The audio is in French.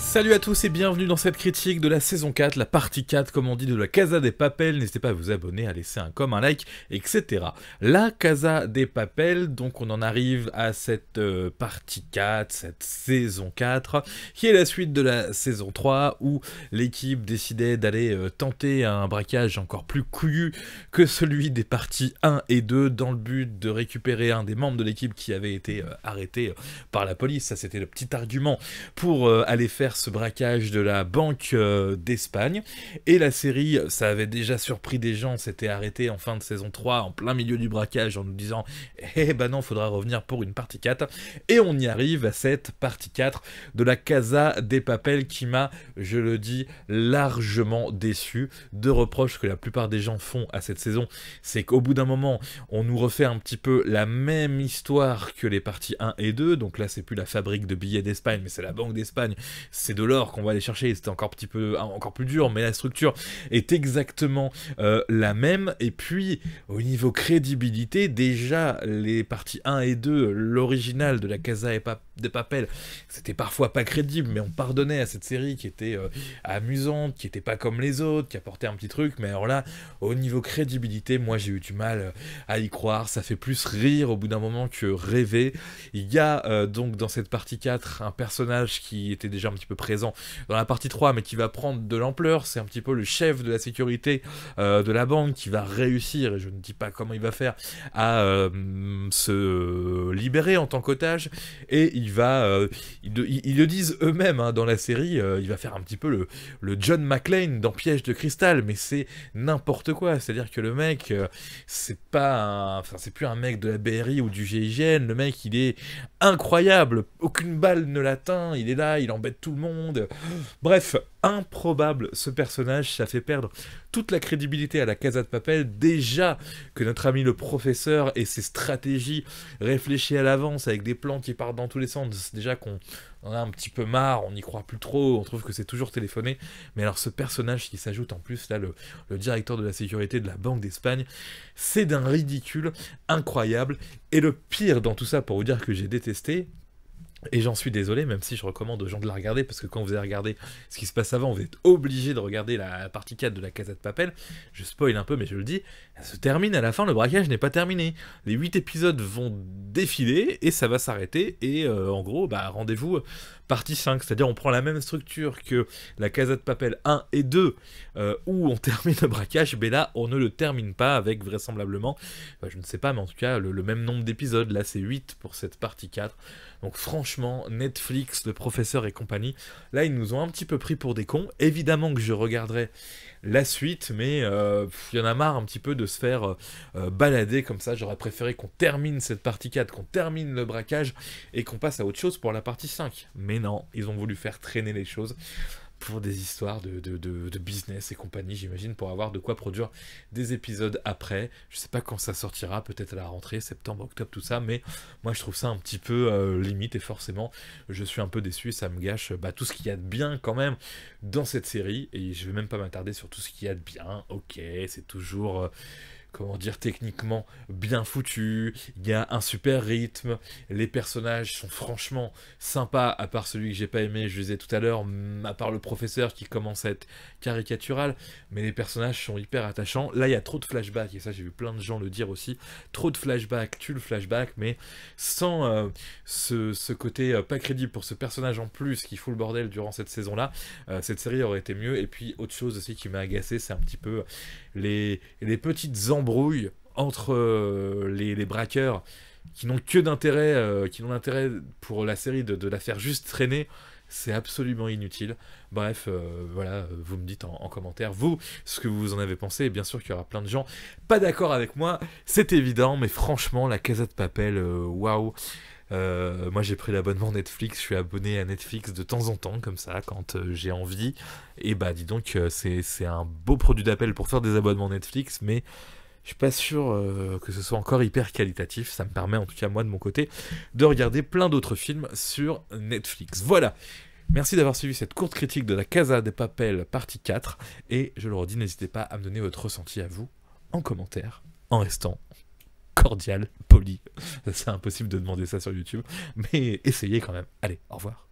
Salut à tous et bienvenue dans cette critique de la saison 4, la partie 4 comme on dit de la Casa de Papel. N'hésitez pas à vous abonner, à laisser un comme, un like, etc. La Casa de Papel, donc on en arrive à cette partie 4, cette saison 4, qui est la suite de la saison 3 où l'équipe décidait d'aller tenter un braquage encore plus couillu que celui des parties 1 et 2 dans le but de récupérer un des membres de l'équipe qui avait été arrêté par la police. Ça c'était le petit argument pour aller faire ce braquage de la banque d'Espagne. Et la série, ça avait déjà surpris des gens, s'était arrêté en fin de saison 3, en plein milieu du braquage, en nous disant « Eh ben non, faudra revenir pour une partie 4 ». Et on y arrive à cette partie 4 de la Casa de Papel qui m'a, je le dis, largement déçu. Deux reproches que la plupart des gens font à cette saison, c'est qu'au bout d'un moment, on nous refait un petit peu la même histoire que les parties 1 et 2, donc là c'est plus la fabrique de billets d'Espagne, mais c'est la banque d'Espagne, c'est de l'or qu'on va aller chercher, c'était encore encore plus dur, mais la structure est exactement la même. Et puis au niveau crédibilité, déjà les parties 1 et 2, l'original de la Casa de Papel, c'était parfois pas crédible, mais on pardonnait à cette série qui était amusante, qui était pas comme les autres, qui apportait un petit truc. Mais alors là, au niveau crédibilité, moi j'ai eu du mal à y croire, ça fait plus rire au bout d'un moment que rêver. Il y a donc dans cette partie 4 un personnage qui était déjà un petit peu présent dans la partie 3, mais qui va prendre de l'ampleur. C'est un petit peu le chef de la sécurité de la banque qui va réussir, et je ne dis pas comment il va faire, à se libérer en tant qu'otage. Et il va, ils le disent eux-mêmes dans la série, il va faire un petit peu le John McClane dans Piège de cristal, mais c'est n'importe quoi. C'est-à-dire que le mec, c'est pas c'est plus un mec de la BRI ou du GIGN. Le mec, il est incroyable, aucune balle ne l'atteint, il est là, il embête tout le monde. Bref, improbable ce personnage, ça fait perdre toute la crédibilité à la Casa de Papel. Déjà que notre ami le professeur et ses stratégies réfléchies à l'avance avec des plans qui partent dans tous les sens, déjà qu'on en a un petit peu marre, on n'y croit plus trop, on trouve que c'est toujours téléphoné. Mais alors ce personnage qui s'ajoute en plus, là, le directeur de la sécurité de la Banque d'Espagne, c'est d'un ridicule incroyable. Et le pire dans tout ça, pour vous dire que j'ai détesté, et j'en suis désolé, même si je recommande aux gens de la regarder, parce que quand vous avez regardé ce qui se passe avant, vous êtes obligé de regarder la partie 4 de la Casa de Papel. Je spoil un peu, mais je le dis, elle se termine à la fin, le braquage n'est pas terminé. Les 8 épisodes vont défiler, et ça va s'arrêter, et en gros, rendez-vous partie 5, c'est-à-dire on prend la même structure que la Casa de Papel 1 et 2, où on termine le braquage, mais là, on ne le termine pas avec vraisemblablement, je ne sais pas, mais en tout cas, le même nombre d'épisodes. Là, c'est 8 pour cette partie 4. Donc franchement, Netflix, le professeur et compagnie, là ils nous ont un petit peu pris pour des cons. Évidemment que je regarderai la suite, mais il y en a marre un petit peu de se faire balader comme ça. J'aurais préféré qu'on termine cette partie 4, qu'on termine le braquage et qu'on passe à autre chose pour la partie 5. Mais non, ils ont voulu faire traîner les choses pour des histoires de business et compagnie, j'imagine, pour avoir de quoi produire des épisodes après. Je sais pas quand ça sortira, peut-être à la rentrée, septembre, octobre, tout ça, mais moi je trouve ça un petit peu limite, et forcément je suis un peu déçu, ça me gâche tout ce qu'il y a de bien quand même dans cette série, et je vais même pas m'attarder sur tout ce qu'il y a de bien. Ok, c'est toujours comment dire, techniquement bien foutu, il y a un super rythme, les personnages sont franchement sympas, à part celui que j'ai pas aimé, je le disais tout à l'heure, à part le professeur qui commence à être caricatural, mais les personnages sont hyper attachants. Là il y a trop de flashbacks, et ça j'ai vu plein de gens le dire aussi, trop de flashbacks, tue le flashback, mais sans ce côté pas crédible pour ce personnage en plus qui fout le bordel durant cette saison-là, cette série aurait été mieux. Et puis autre chose aussi qui m'a agacé, c'est un petit peu les petites embrouilles entre les braqueurs qui n'ont que d'intérêt, qui n'ont d'intérêt pour la série de la faire juste traîner. C'est absolument inutile. Bref, voilà, vous me dites en commentaire, vous, ce que vous en avez pensé. Et bien sûr qu'il y aura plein de gens pas d'accord avec moi, c'est évident, mais franchement, la Casa de Papel, waouh. Moi j'ai pris l'abonnement Netflix, je suis abonné à Netflix de temps en temps comme ça quand j'ai envie, et dis donc c'est un beau produit d'appel pour faire des abonnements Netflix, mais je suis pas sûr que ce soit encore hyper qualitatif. Ça me permet en tout cas moi de mon côté de regarder plein d'autres films sur Netflix. Voilà, merci d'avoir suivi cette courte critique de la Casa de Papel partie 4, et je le redis, n'hésitez pas à me donner votre ressenti à vous en commentaire, en restant cordial, poli. C'est impossible de demander ça sur YouTube, mais essayez quand même. Allez, au revoir.